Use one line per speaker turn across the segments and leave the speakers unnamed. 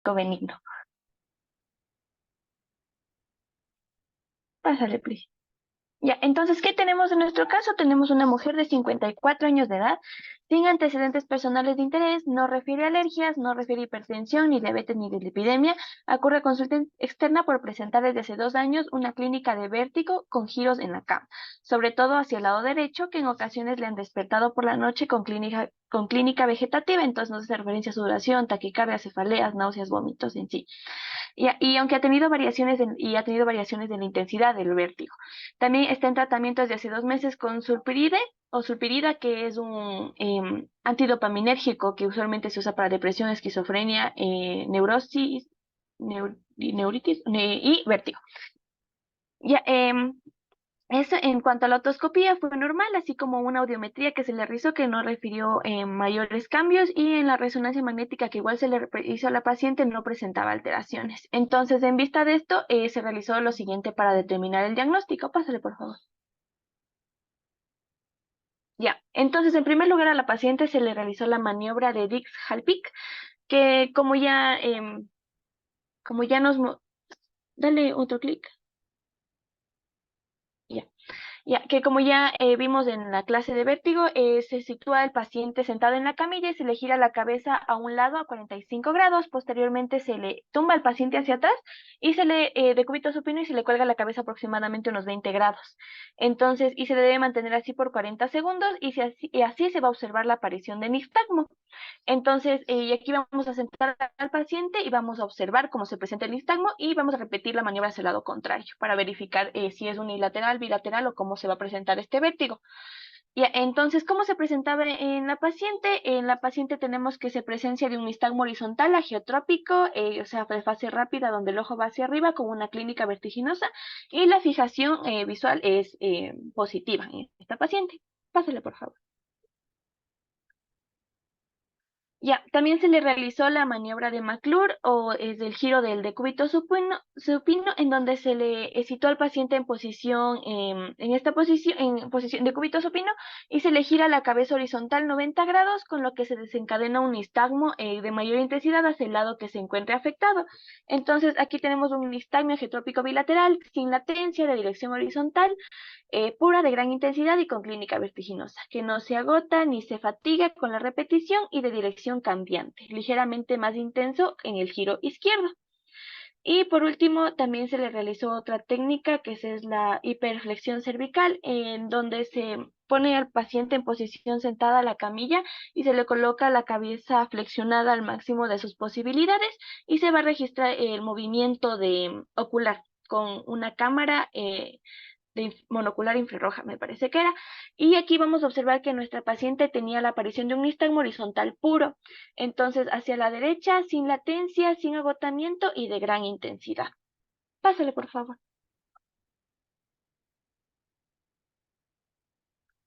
benigno. Pásale, please. Ya, entonces, ¿qué tenemos en nuestro caso? Tenemos una mujer de 54 años de edad, sin antecedentes personales de interés, no refiere alergias, no refiere hipertensión, ni diabetes, ni dislipidemia. Acude a consulta externa por presentar desde hace 2 años una clínica de vértigo con giros en la cama, sobre todo hacia el lado derecho, que en ocasiones le han despertado por la noche con clínica vegetativa, entonces no se hace referencia a su duración, taquicardia, cefaleas, náuseas, vómitos en sí. Y aunque ha tenido variaciones de la intensidad del vértigo. También está en tratamiento desde hace 2 meses con sulpiride o sulpirida, que es un antidopaminérgico que usualmente se usa para depresión, esquizofrenia, neurosis, neuritis y vértigo. Ya, eso en cuanto a la otoscopía fue normal, así como una audiometría que se le realizó que no refirió mayores cambios, y en la resonancia magnética que igual se le hizo a la paciente no presentaba alteraciones. Entonces, en vista de esto, se realizó lo siguiente para determinar el diagnóstico. Pásale, por favor. Ya, entonces en primer lugar a la paciente se le realizó la maniobra de Dix-Hallpike, que como ya dale otro clic. Ya. Ya que como ya vimos en la clase de vértigo, se sitúa el paciente sentado en la camilla y se le gira la cabeza a un lado a 45 grados. Posteriormente se le tumba al paciente hacia atrás y se le decúbito supino y se le cuelga la cabeza aproximadamente unos 20 grados. Entonces, y se le debe mantener así por 40 segundos y así se va a observar la aparición de nistagmo. Entonces, y aquí vamos a sentar al paciente y vamos a observar cómo se presenta el nistagmo y vamos a repetir la maniobra hacia el lado contrario para verificar si es unilateral, bilateral o cómo se va a presentar este vértigo. Ya, entonces, ¿cómo se presentaba en la paciente? En la paciente tenemos que se presencia de un nistagmo horizontal agiotrópico, o sea, de fase rápida donde el ojo va hacia arriba con una clínica vertiginosa, y la fijación visual es positiva en esta paciente. Pásale, por favor. Ya, también se le realizó la maniobra de McClure o es del giro del decúbito supino, en donde se le situó al paciente en posición, en esta posición, en posición de decúbito supino, y se le gira la cabeza horizontal 90 grados, con lo que se desencadena un nistagmo de mayor intensidad hacia el lado que se encuentre afectado. Entonces, aquí tenemos un nistagmo agiotrópico bilateral sin latencia de dirección horizontal, pura de gran intensidad y con clínica vertiginosa, que no se agota ni se fatiga con la repetición y de dirección cambiante, ligeramente más intenso en el giro izquierdo. Y por último, también se le realizó otra técnica que es la hiperflexión cervical, en donde se pone al paciente en posición sentada a la camilla y se le coloca la cabeza flexionada al máximo de sus posibilidades y se va a registrar el movimiento ocular con una cámara monocular infrarroja, me parece que era. Y aquí vamos a observar que nuestra paciente tenía la aparición de un nistagmo horizontal puro. Entonces, hacia la derecha, sin latencia, sin agotamiento y de gran intensidad. Pásale, por favor.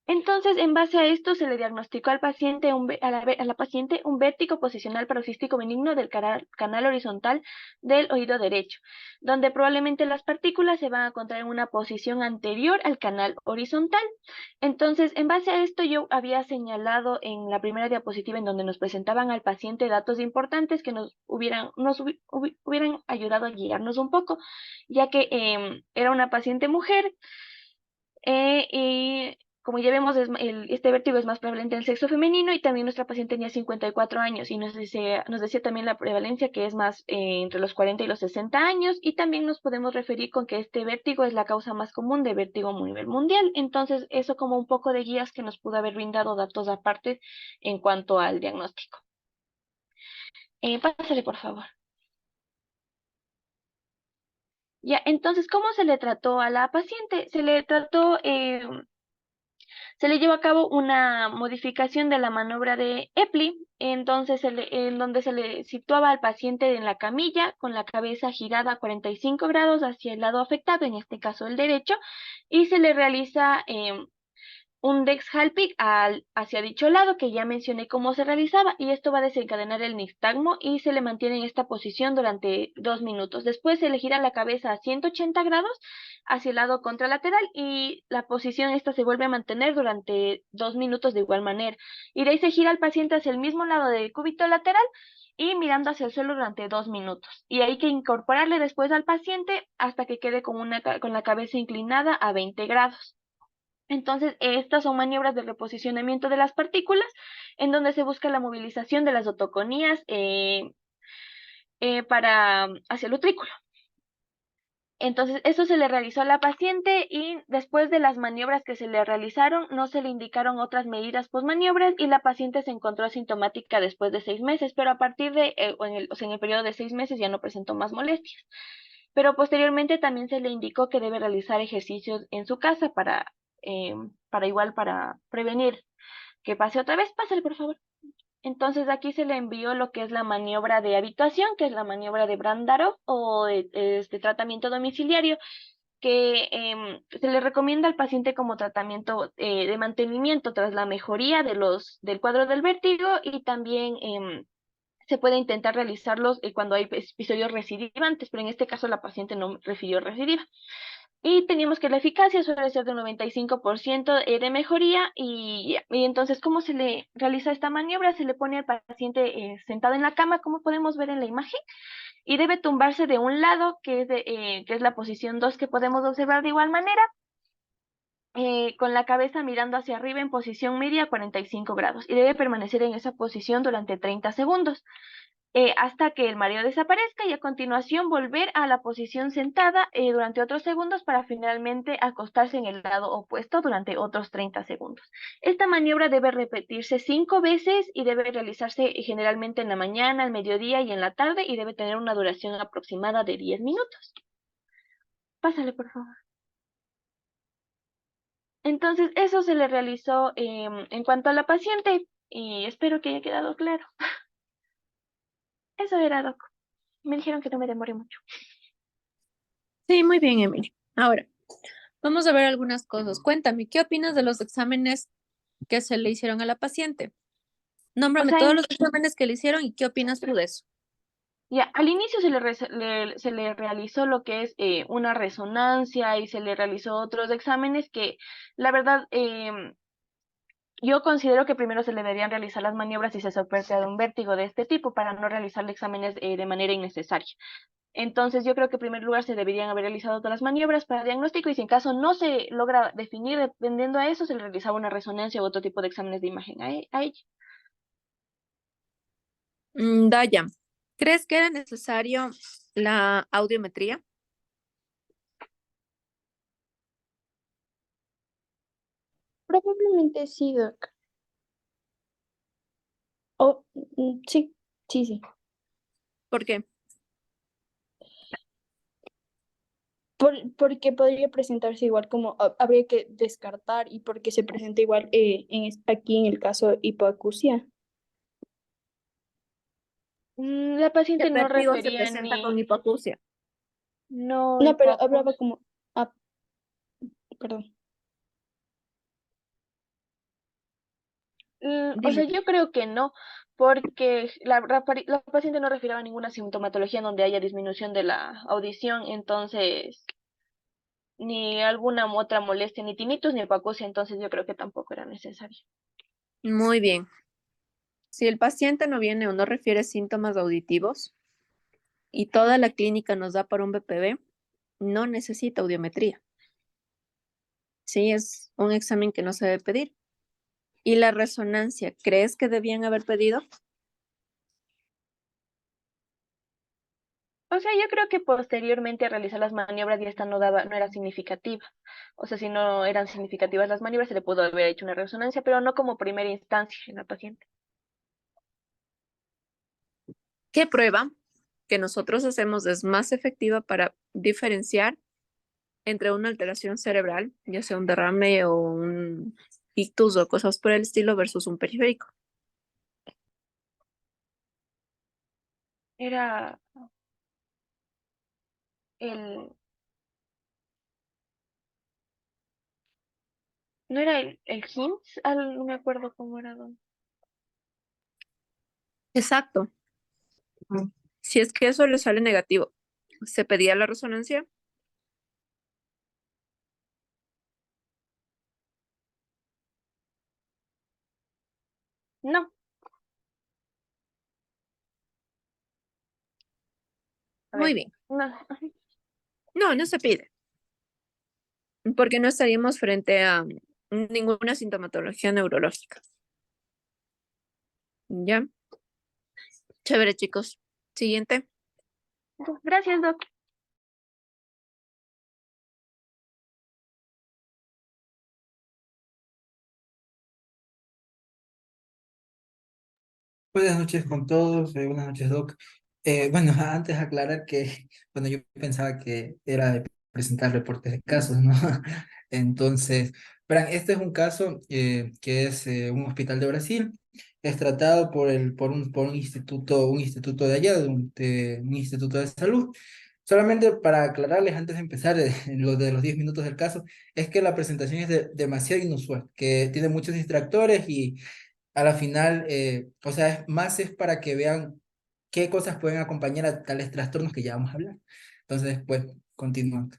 Entonces, en base a esto, se le diagnosticó al paciente a la paciente un vértigo posicional paroxístico benigno del canal horizontal del oído derecho, donde probablemente las partículas se van a encontrar en una posición anterior al canal horizontal. Entonces, en base a esto, yo había señalado en la primera diapositiva en donde nos presentaban al paciente datos importantes que hubieran ayudado a guiarnos un poco, ya que era una paciente mujer, y como ya vemos, este vértigo es más prevalente en el sexo femenino, y también nuestra paciente tenía 54 años y nos decía también la prevalencia que es más entre los 40 y los 60 años, y también nos podemos referir con que este vértigo es la causa más común de vértigo a nivel mundial. Entonces, eso como un poco de guías que nos pudo haber brindado datos aparte en cuanto al diagnóstico. Pásale, por favor. Ya, entonces, ¿cómo se le trató a la paciente? Se le llevó a cabo una modificación de la maniobra de Epley, entonces en donde se le situaba al paciente en la camilla con la cabeza girada a 45 grados hacia el lado afectado, en este caso el derecho, y se le realiza un Dexhalpic hacia dicho lado, que ya mencioné cómo se realizaba, y esto va a desencadenar el nistagmo y se le mantiene en esta posición durante 2 minutos. Después se le gira la cabeza a 180 grados hacia el lado contralateral y la posición esta se vuelve a mantener durante 2 minutos de igual manera. Y de ahí se gira el paciente hacia el mismo lado del cúbito lateral y mirando hacia el suelo durante 2 minutos. Y hay que incorporarle después al paciente hasta que quede con con la cabeza inclinada a 20 grados. Entonces, estas son maniobras de reposicionamiento de las partículas, en donde se busca la movilización de las otoconías para hacia el utrículo. Entonces, eso se le realizó a la paciente y después de las maniobras que se le realizaron, no se le indicaron otras medidas postmaniobras y la paciente se encontró asintomática después de 6 meses, pero a partir de, o sea, en el periodo de 6 meses ya no presentó más molestias. Pero posteriormente también se le indicó que debe realizar ejercicios en su casa para prevenir que pase otra vez. Pásale, por favor. Entonces aquí se le envió lo que es la maniobra de habituación, que es la maniobra de Brandarov o este tratamiento domiciliario, que se le recomienda al paciente como tratamiento de mantenimiento tras la mejoría del cuadro del vértigo y también se puede intentar realizarlos cuando hay episodios recidivantes, pero en este caso la paciente no refirió recidiva. Y teníamos que la eficacia suele ser de 95% de mejoría y entonces, ¿cómo se le realiza esta maniobra? Se le pone al paciente sentado en la cama, como podemos ver en la imagen, y debe tumbarse de un lado, que es la posición 2 que podemos observar de igual manera, con la cabeza mirando hacia arriba en posición media a 45 grados y debe permanecer en esa posición durante 30 segundos hasta que el mareo desaparezca y a continuación volver a la posición sentada durante otros segundos para finalmente acostarse en el lado opuesto durante otros 30 segundos. Esta maniobra debe repetirse 5 veces y debe realizarse generalmente en la mañana, al mediodía y en la tarde y debe tener una duración aproximada de 10 minutos. Pásale, por favor. Entonces, eso se le realizó en cuanto a la paciente y espero que haya quedado claro. Eso era, doc. Me dijeron que no me demore mucho.
Sí, muy bien, Emily. Ahora, vamos a ver algunas cosas. Cuéntame, ¿qué opinas de los exámenes que se le hicieron a la paciente?
O
Nómbrame
sea,
todos los exámenes que le hicieron y qué opinas tú de eso.
ya, al inicio se le realizó lo que es una resonancia y se le realizó otros exámenes que, la verdad, yo considero que primero se le deberían realizar las maniobras si se sospecha de un vértigo de este tipo para no realizarle exámenes de manera innecesaria. Entonces, yo creo que en primer lugar se deberían haber realizado todas las maniobras para diagnóstico y si en caso no se logra definir dependiendo a eso, se le realizaba una resonancia u otro tipo de exámenes de imagen a ella.
Daya, ¿crees que era necesario la audiometría?
Probablemente sí, Doc. Oh, sí, sí, sí.
¿Por qué?
Porque podría presentarse igual como habría que descartar y porque se presenta igual aquí en el caso hipoacusia.
La paciente
El
no
vértigo se
refería
presenta con
ni,
hipoacusia.
no
No, pero
hipoacusia.
hablaba como, perdón.
O
Dime.
sea, yo creo que no, porque la paciente no refirió a ninguna sintomatología en donde haya disminución de la audición, entonces, ni alguna otra molestia, ni tinnitus, ni hipoacusia, entonces yo creo que tampoco era necesario.
Muy bien. Si el paciente no viene o no refiere síntomas auditivos y toda la clínica nos da para un BPV, no necesita audiometría. Sí, es un examen que no se debe pedir. ¿Y la resonancia, crees que debían haber pedido?
O sea, yo creo que posteriormente a realizar las maniobras y esta no era significativa. O sea, si no eran significativas las maniobras, se le pudo haber hecho una resonancia, pero no como primera instancia en la paciente.
¿Qué prueba que nosotros hacemos es más efectiva para diferenciar entre una alteración cerebral, ya sea un derrame o un ictus o cosas por el estilo, versus un periférico?
Era el, ¿No era el HIMSS? No me acuerdo cómo era.
Exacto. Si es que eso le sale negativo, se pedía la resonancia.
No, A
Muy
ver,
bien.
no,
No, no se pide, porque no estaríamos frente a ninguna sintomatología neurológica. ¿Ya? Chévere, chicos. Siguiente.
gracias, Doc.
Buenas noches con todos, buenas noches, Doc. Bueno, antes aclarar que, bueno, yo pensaba que era de presentar reportes de casos, ¿no? Entonces, verán, este es un caso que es un hospital de Brasil, es tratado por un instituto de allá, de un instituto de salud. Solamente para aclararles antes de empezar lo de los 10 minutos del caso, es que la presentación es demasiado inusual, que tiene muchos distractores y a la final, o sea, es para que vean qué cosas pueden acompañar a tales trastornos que ya vamos a hablar. Entonces, pues, continuando.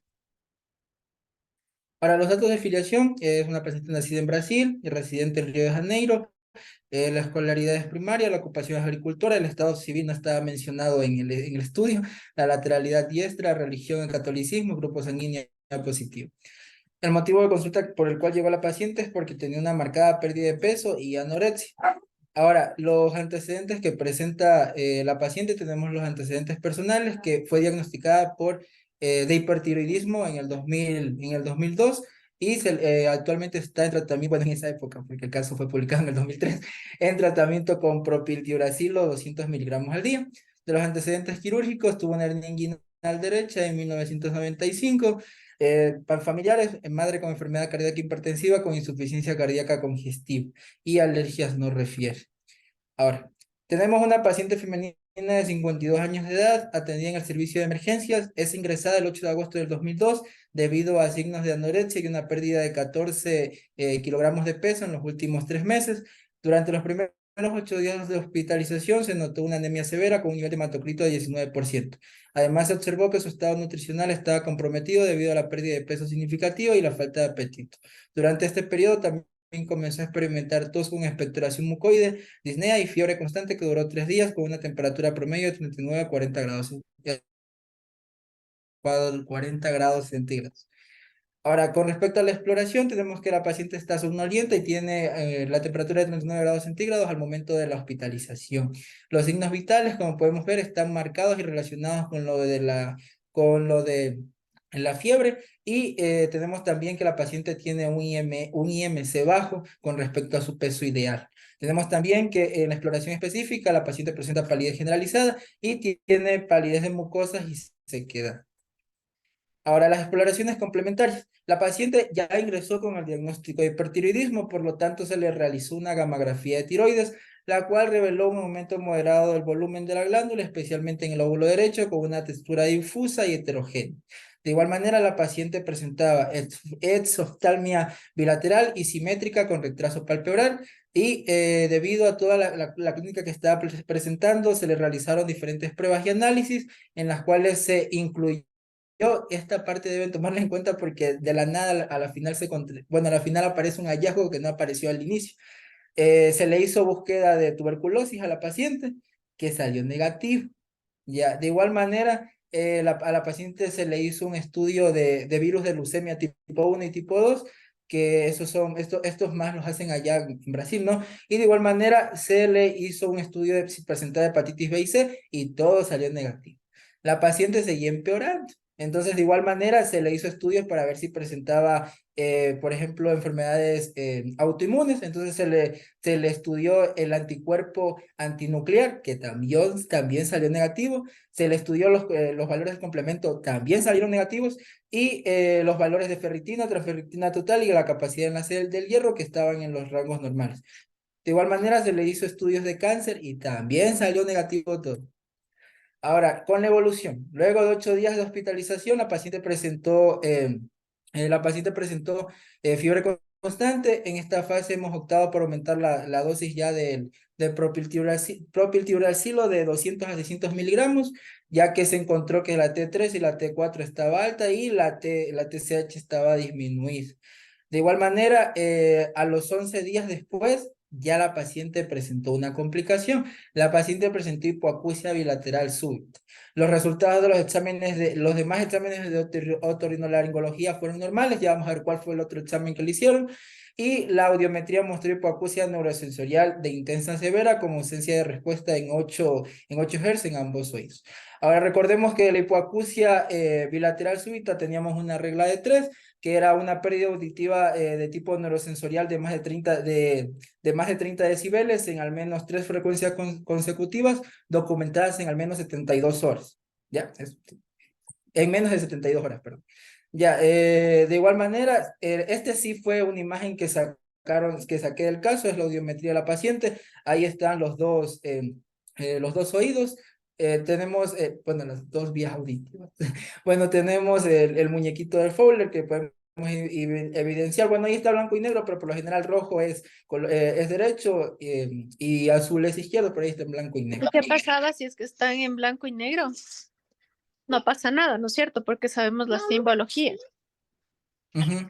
Para los datos de filiación, es una paciente nacida en Brasil y residente en Río de Janeiro. La escolaridad es primaria, la ocupación es agricultora, el estado civil no está mencionado en el estudio, la lateralidad diestra, religión en catolicismo, grupo sanguíneo positivo. El motivo de consulta por el cual llegó la paciente es porque tenía una marcada pérdida de peso y anorexia. Ahora, los antecedentes que presenta la paciente, tenemos los antecedentes personales, que fue diagnosticada de hipertiroidismo en el 2002 y actualmente está en tratamiento, bueno, en esa época, porque el caso fue publicado en el 2003, en tratamiento con propiltiuracilo 200 miligramos al día. De los antecedentes quirúrgicos, tuvo una hernia inguinal derecha en 1995, familiares, madre con enfermedad cardíaca hipertensiva con insuficiencia cardíaca congestiva y alergias no refiere. Ahora, tenemos una paciente femenina de 52 años de edad, atendida en el servicio de emergencias, es ingresada el 8 de agosto del 2002 debido a signos de anorexia y una pérdida de 14 kilogramos de peso en los últimos 3 meses. Durante los primeros 8 días de hospitalización se notó una anemia severa con un nivel de hematocrito de 19%. Además, se observó que su estado nutricional estaba comprometido debido a la pérdida de peso significativa y la falta de apetito. Durante este periodo también comenzó a experimentar tos con expectoración mucoide, disnea y fiebre constante que duró 3 días con una temperatura promedio de 39 a 40 grados, 40 grados centígrados. Ahora, con respecto a la exploración, tenemos que la paciente está somnolienta y tiene la temperatura de 39 grados centígrados al momento de la hospitalización. Los signos vitales, como podemos ver, están marcados y relacionados con lo de la fiebre y tenemos también que la paciente tiene un IMC bajo con respecto a su peso ideal. Tenemos también que en la exploración específica la paciente presenta palidez generalizada y tiene palidez de mucosas y sequedad. Ahora, las exploraciones complementarias. La paciente ya ingresó con el diagnóstico de hipertiroidismo, por lo tanto se le realizó una gamografía de tiroides, la cual reveló un aumento moderado del volumen de la glándula, especialmente en el óvulo derecho, con una textura difusa y heterogénea. De igual manera, la paciente presentaba exoftalmia bilateral y simétrica con retraso palpebral y debido a toda la clínica que estaba presentando, se le realizaron diferentes pruebas y análisis en las cuales se incluyó esta parte deben tomarla en cuenta porque de la nada a la final bueno, a la final aparece un hallazgo que no apareció al inicio. Se le hizo búsqueda de tuberculosis a la paciente que salió negativo. Ya, de igual manera, a la paciente se le hizo un estudio de virus de leucemia tipo 1 y tipo 2 que estos más los hacen allá en Brasil, ¿no? Y de igual manera se le hizo un estudio de si presentaba hepatitis B y C y todo salió negativo. La paciente seguía empeorando. Entonces, de igual manera, se le hizo estudios para ver si presentaba, por ejemplo, enfermedades autoinmunes. Entonces, se le estudió el anticuerpo antinuclear, que también salió negativo. Se le estudió los valores del complemento, también salieron negativos. Y los valores de ferritina, transferritina total y la capacidad de enlace del hierro, que estaban en los rangos normales. De igual manera, se le hizo estudios de cáncer y también salió negativo todo. Ahora, con la evolución, luego de 8 días de hospitalización, la paciente presentó fiebre constante. En esta fase hemos optado por aumentar la dosis ya del propiltiuracilo de 200 a 600 miligramos, ya que se encontró que la T3 y la T4 estaba alta y la TSH estaba disminuida. De igual manera, a los 11 días después, ya la paciente presentó una complicación. La paciente presentó hipoacusia bilateral súbita. Los resultados de los demás exámenes de otorrinolaringología fueron normales. Ya vamos a ver cuál fue el otro examen que le hicieron. Y la audiometría mostró hipoacusia neurosensorial de intensa a severa con ausencia de respuesta en 8 Hz en ambos oídos. Ahora recordemos que la hipoacusia bilateral súbita teníamos una regla de 3, que era una pérdida auditiva de tipo neurosensorial de más de 30 decibeles en al menos 3 frecuencias consecutivas documentadas en al menos 72 horas. ¿Ya? En menos de 72 horas, perdón. Ya, de igual manera, este sí fue una imagen que saqué del caso, es la audiometría de la paciente. Ahí están los dos oídos. Tenemos, bueno, las dos vías auditivas. Bueno, tenemos el muñequito del Fowler que podemos evidenciar. Bueno, ahí está blanco y negro, pero por lo general rojo es derecho y azul es izquierdo, pero ahí está en blanco y negro.
¿Y qué pasaba si es que están en blanco y negro? No pasa nada, ¿no es cierto? Porque sabemos la simbología.
Ujú.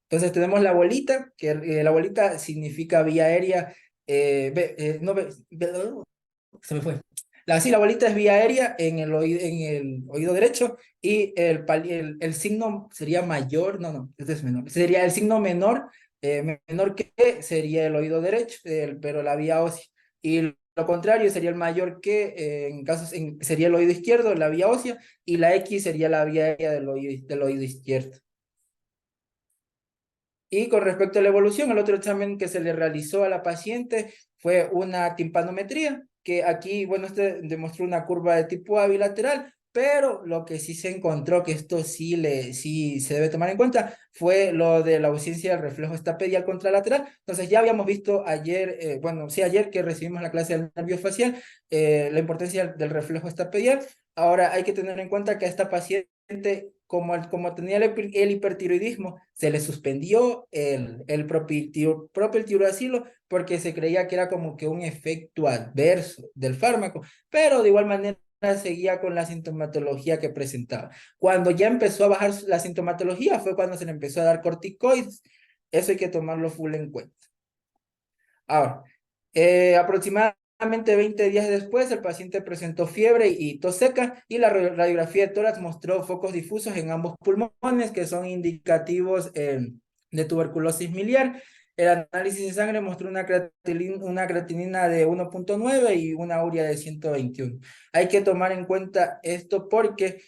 Entonces tenemos la bolita, que la bolita significa vía aérea. Se me fue. Sí, la bolita es vía aérea en el oído derecho y el signo sería mayor, no, este es menor. Sería el signo menor, menor que sería el oído derecho, pero la vía ósea. Y lo contrario sería el mayor que, sería el oído izquierdo, la vía ósea, y la X sería la vía aérea del oído izquierdo. Y con respecto a la evolución, el otro examen que se le realizó a la paciente fue una timpanometría, que aquí, bueno, este demostró una curva de tipo A bilateral, pero lo que sí se encontró, que esto sí se debe tomar en cuenta, fue lo de la ausencia del reflejo estapedial contralateral. Entonces ya habíamos visto ayer, ayer que recibimos la clase del nervio facial, la importancia del reflejo estapedial. Ahora hay que tener en cuenta que a esta paciente, como tenía el hipertiroidismo, se le suspendió el propiltiuracilo porque se creía que era como que un efecto adverso del fármaco, pero de igual manera seguía con la sintomatología que presentaba. Cuando ya empezó a bajar la sintomatología fue cuando se le empezó a dar corticoides. Eso hay que tomarlo full en cuenta. Ahora, aproximadamente 20 días después, el paciente presentó fiebre y tos seca y la radiografía de tórax mostró focos difusos en ambos pulmones que son indicativos de tuberculosis miliar. El análisis de sangre mostró una creatinina de 1.9 y una urea de 121. Hay que tomar en cuenta esto porque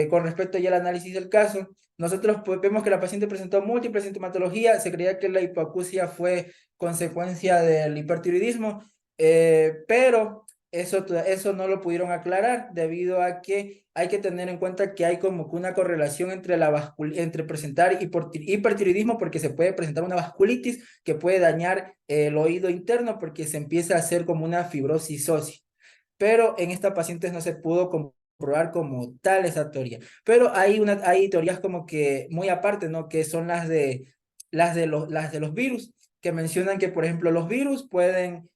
con respecto ya al análisis del caso, nosotros vemos que la paciente presentó múltiple sintomatología, se creía que la hipoacusia fue consecuencia del hipertiroidismo, pero eso no lo pudieron aclarar debido a que hay que tener en cuenta que hay como que una correlación entre presentar hipertiroidismo, porque se puede presentar una vasculitis que puede dañar el oído interno porque se empieza a hacer como una fibrosis ósea. Pero en esta paciente no se pudo comprobar como tal esa teoría. Pero hay teorías como que muy aparte, ¿no? Que son las de los virus, que mencionan que, por ejemplo, los virus pueden,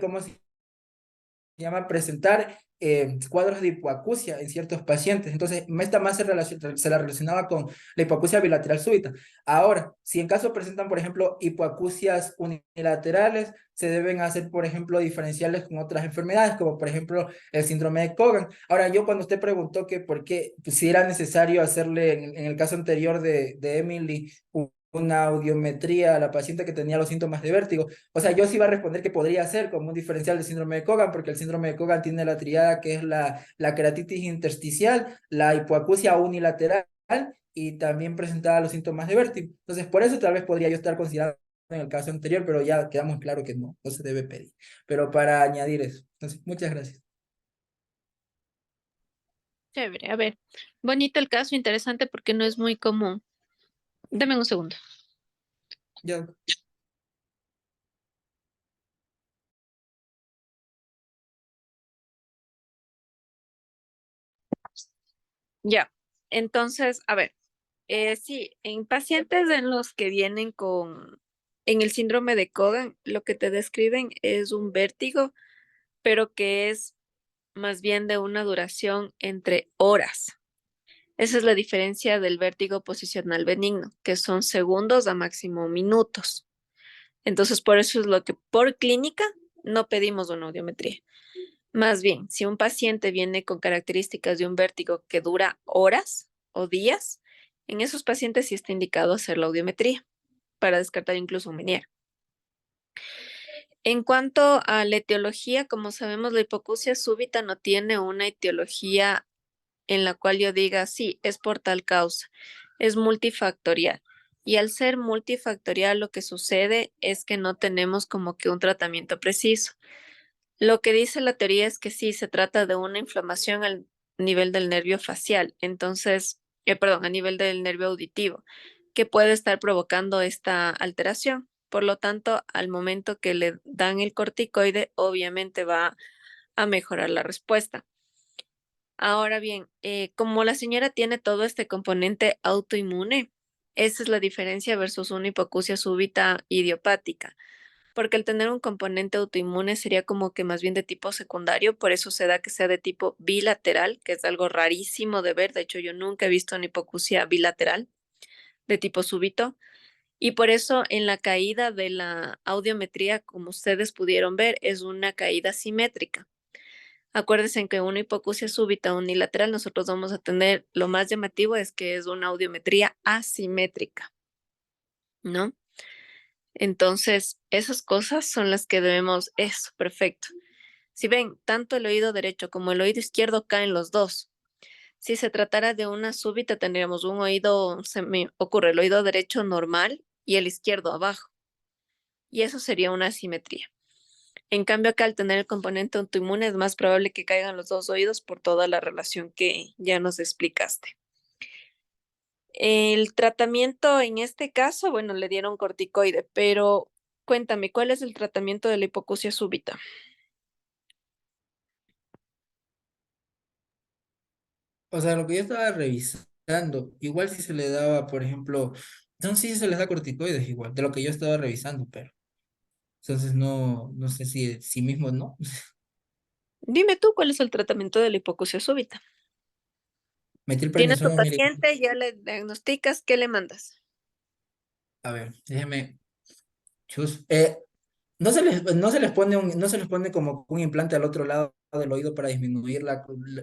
¿cómo se llama? Presentar cuadros de hipoacusia en ciertos pacientes. Entonces, esta más se la relacionaba con la hipoacusia bilateral súbita. Ahora, si en caso presentan, por ejemplo, hipoacusias unilaterales, se deben hacer, por ejemplo, diferenciales con otras enfermedades, como por ejemplo el síndrome de Cogan. Ahora, yo cuando usted preguntó que por qué, pues, si era necesario hacerle, en el caso anterior de Emily, una audiometría a la paciente que tenía los síntomas de vértigo. O sea, yo sí iba a responder que podría ser como un diferencial del síndrome de Cogan, porque el síndrome de Cogan tiene la triada que es la queratitis intersticial, la hipoacusia unilateral y también presentaba los síntomas de vértigo. Entonces, por eso tal vez podría yo estar considerando en el caso anterior, pero ya quedamos claro que no se debe pedir. Pero para añadir eso. Entonces, muchas gracias.
Chévere, a ver. Bonito el caso, interesante porque no es muy común. Deme un segundo.
Ya.
Ya. Entonces, a ver. Sí, en pacientes en los que vienen en el síndrome de Cogan, lo que te describen es un vértigo, pero que es más bien de una duración entre horas. Esa es la diferencia del vértigo posicional benigno, que son segundos a máximo minutos. Entonces, por eso es lo que por clínica no pedimos una audiometría. Más bien, si un paciente viene con características de un vértigo que dura horas o días, en esos pacientes sí está indicado hacer la audiometría para descartar incluso un Meniere. En cuanto a la etiología, como sabemos, la hipoacusia súbita no tiene una etiología en la cual yo diga, sí, es por tal causa, es multifactorial. Y al ser multifactorial, lo que sucede es que no tenemos como que un tratamiento preciso. Lo que dice la teoría es que sí, se trata de una inflamación al nivel del nervio facial, entonces, perdón, a nivel del nervio auditivo, que puede estar provocando esta alteración. Por lo tanto, al momento que le dan el corticoide, obviamente va a mejorar la respuesta. Ahora bien, como la señora tiene todo este componente autoinmune, esa es la diferencia versus una hipoacusia súbita idiopática, porque el tener un componente autoinmune sería como que más bien de tipo secundario, por eso se da que sea de tipo bilateral, que es algo rarísimo de ver. De hecho, yo nunca he visto una hipoacusia bilateral de tipo súbito, y por eso en la caída de la audiometría, como ustedes pudieron ver, es una caída simétrica. Acuérdense que en una hipoacusia súbita unilateral nosotros vamos a tener, lo más llamativo es que es una audiometría asimétrica, ¿no? Entonces, esas cosas son las que debemos, eso, perfecto. Si ven, tanto el oído derecho como el oído izquierdo caen los dos. Si se tratara de una súbita, tendríamos un oído, se me ocurre, el oído derecho normal y el izquierdo abajo. Y eso sería una asimetría. En cambio, acá al tener el componente autoinmune es más probable que caigan los dos oídos por toda la relación que ya nos explicaste. El tratamiento en este caso, bueno, le dieron corticoide, pero cuéntame, ¿cuál es el tratamiento de la hipoacusia súbita?
O sea, lo que yo estaba revisando, igual si se le daba, por ejemplo, no sé si se les da corticoides igual, de lo que yo estaba revisando, pero entonces no sé si mismo no.
Dime tú, ¿cuál es el tratamiento de la hipoacusia súbita? Tienes tu
Metilprednisona 1 miligramo.
paciente, ya le diagnosticas, ¿qué le mandas?
A ver, déjeme. Chus. No se les pone no se les pone como un implante al otro lado del oído para disminuir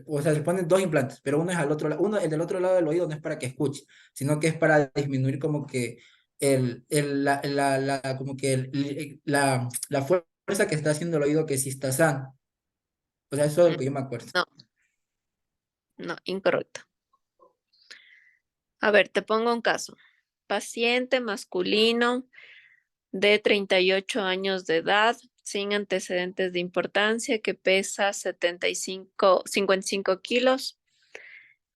o sea, se ponen dos implantes, pero uno es al otro lado, el del otro lado del oído no es para que escuche, sino que es para disminuir como que como que la fuerza que está haciendo el oído que sí está sano. O sea, eso es lo
Mm,
que yo me acuerdo.
No, no, incorrecto. A ver, te pongo un caso. Paciente masculino de 38 años de edad, sin antecedentes de importancia, que pesa 55 kilos,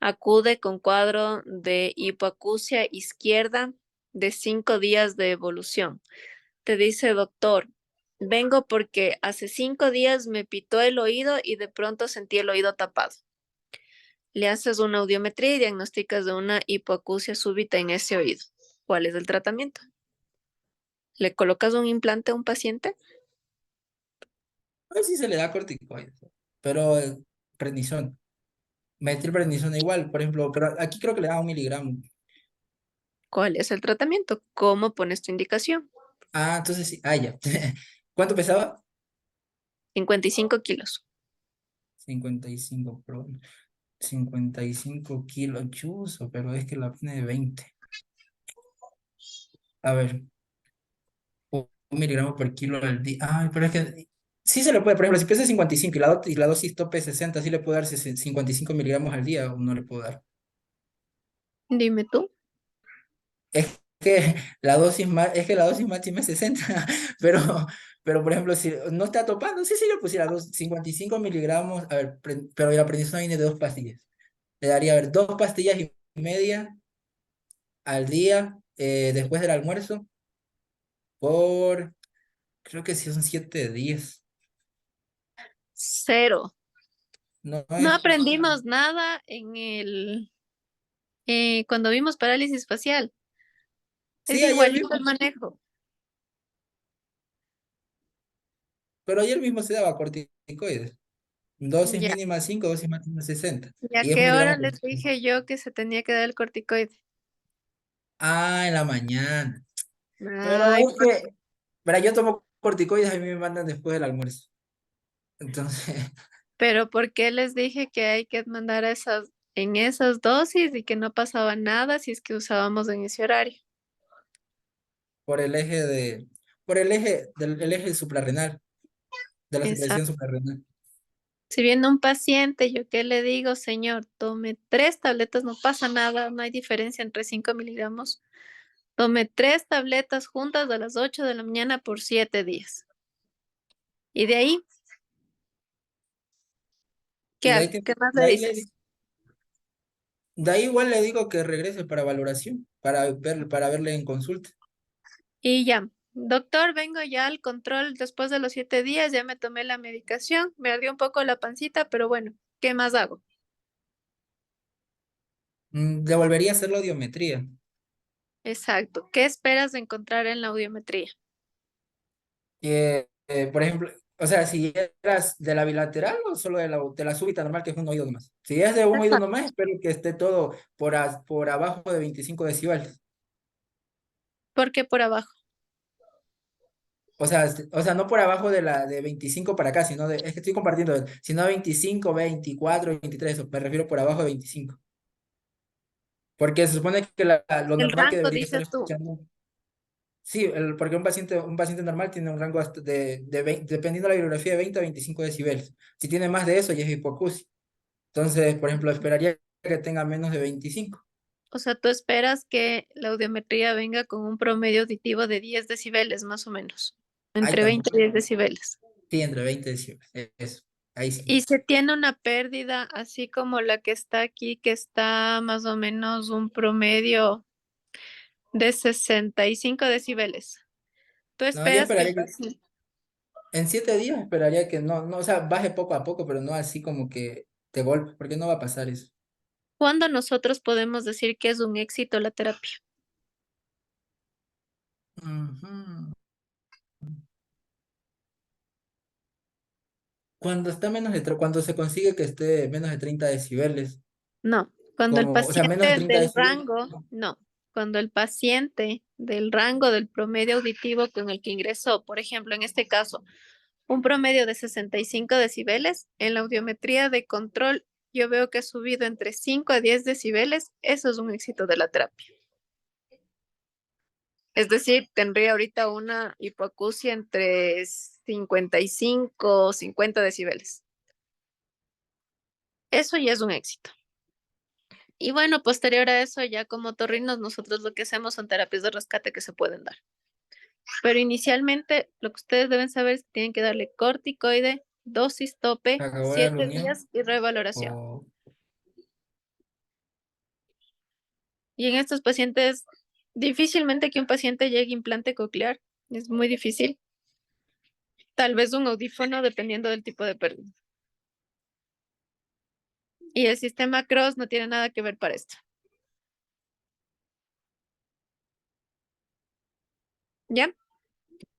acude con cuadro de hipoacusia izquierda de 5 días de evolución. Te dice, doctor, vengo porque hace 5 días me pitó el oído y de pronto sentí el oído tapado. Le haces una audiometría y diagnosticas de una hipoacusia súbita en ese oído. ¿Cuál es el tratamiento? ¿Le colocas un implante a un paciente?
A ver si se le da corticoides, pero prednisona. Metilprednisona igual, por ejemplo, pero aquí creo que le da 1 miligramo.
¿Cuál es el tratamiento? ¿Cómo pones tu indicación?
Ah, entonces sí, ya. ¿Cuánto pesaba?
55 kilos.
55 pro. 55 kilos, chuzo, pero es que la pone de 20. A ver, 1 miligramo por kilo al día. Ay, pero es que sí se le puede, por ejemplo, si pesa 55 y la dosis tope es 60, sí le puedo dar 55 miligramos al día o no le puedo dar.
Dime tú.
Es que es que la dosis máxima es 60, pero, pero por ejemplo, si no está topando, sí, sí, yo pusiera 55 miligramos, a ver, pero la prednisona viene de 2 pastillas. Le daría, a ver, 2 pastillas y media al día después del almuerzo por, creo que sí son 7 días.
Cero.
No
No
es,
aprendimos nada en cuando vimos parálisis facial. Es
sí, ayer
igualito el
mismo,
manejo.
pero ayer mismo se daba corticoides. Dosis
Ya.
mínima 5, dosis máxima 60.
¿Y a
Y es un
qué hora
miligramo por
les dije yo que se tenía que dar el corticoide?
en la mañana. Pero
Ay,
es que, verá, yo tomo corticoides y a mí me mandan después del almuerzo. Entonces,
Pero ¿por qué les dije que hay que mandar en esas dosis y que no pasaba nada si es que usábamos en ese horario?
por el eje el eje suprarrenal, de la secreción
Exacto.
suprarrenal.
Si viene un paciente, yo qué le digo, señor, tome 3 tabletas, no pasa nada, no hay diferencia entre 5 miligramos. Tome 3 tabletas juntas a las 8 de la mañana por 7 días. Y de ahí, ¿qué
Y
hago? ¿Qué más le dices?
de ahí igual le digo que regrese para valoración, para verle en consulta.
Y ya, doctor, vengo ya al control después de los 7 días, ya me tomé la medicación, me ardió un poco la pancita, pero bueno, ¿qué más hago?
Le volvería a hacer la audiometría.
Exacto. ¿Qué esperas de encontrar en la audiometría?
Por ejemplo, o sea, si eras de la bilateral o solo de la súbita normal, que es un oído nomás. Si es de un oído
Ajá.
nomás, espero que esté todo por abajo de 25 decibeles.
¿Por qué por abajo?
O sea, no por abajo de 25 para acá, es que estoy compartiendo, sino 25, 24, 23, me refiero por abajo de 25. Porque se supone que lo
El
normal que
rango,
debería estar
dices tú.
escuchando. Sí, porque un paciente normal tiene un rango dependiendo de la bibliografía, de 20 a 25 decibeles. Si tiene más de eso, ya es hipoacusia. Entonces, por ejemplo, esperaría que tenga menos de 25.
O sea, tú esperas que la audiometría venga con un promedio auditivo de 10 decibeles, más o menos.
Ahí
Entre
está.
20 y 10 decibeles.
Sí, entre 20 decibeles. Eso. Ahí sí.
Y se tiene una pérdida, así como la que está aquí, que está más o menos un promedio de 65 decibeles. Tú
No, yo
esperas que el
esperaría que
paciente...
en 7 días esperaría que no, o sea, baje poco a poco, pero no así como que de golpe, porque no va a pasar eso.
¿Cuándo nosotros podemos decir que es un éxito la terapia?
Ujú. Cuando se consigue que esté menos de 30 decibeles,
No, cuando el
o sea, menos de
paciente
30
del
decibeles,
rango,
no.
no, cuando el paciente del rango del promedio auditivo con el que ingresó, por ejemplo, en este caso, un promedio de 65 decibeles, en la audiometría de control yo veo que ha subido entre 5 a 10 decibeles, eso es un éxito de la terapia. Es decir, tendría ahorita una hipoacusia entre 55 o 50 decibeles. Eso ya es un éxito. Y bueno, posterior a eso, ya como torrinos, nosotros lo que hacemos son terapias de rescate que se pueden dar. Pero inicialmente, lo que ustedes deben saber es que tienen que darle corticoide, dosis
Se
tope,
acabó la
7 días
reunión.
y revaloración.
O
Y en estos pacientes, difícilmente que un paciente llegue a implante coclear. Es muy difícil. Tal vez un audífono, dependiendo del tipo de pérdida. Y el sistema Cross no tiene nada que ver para esto. ¿Ya?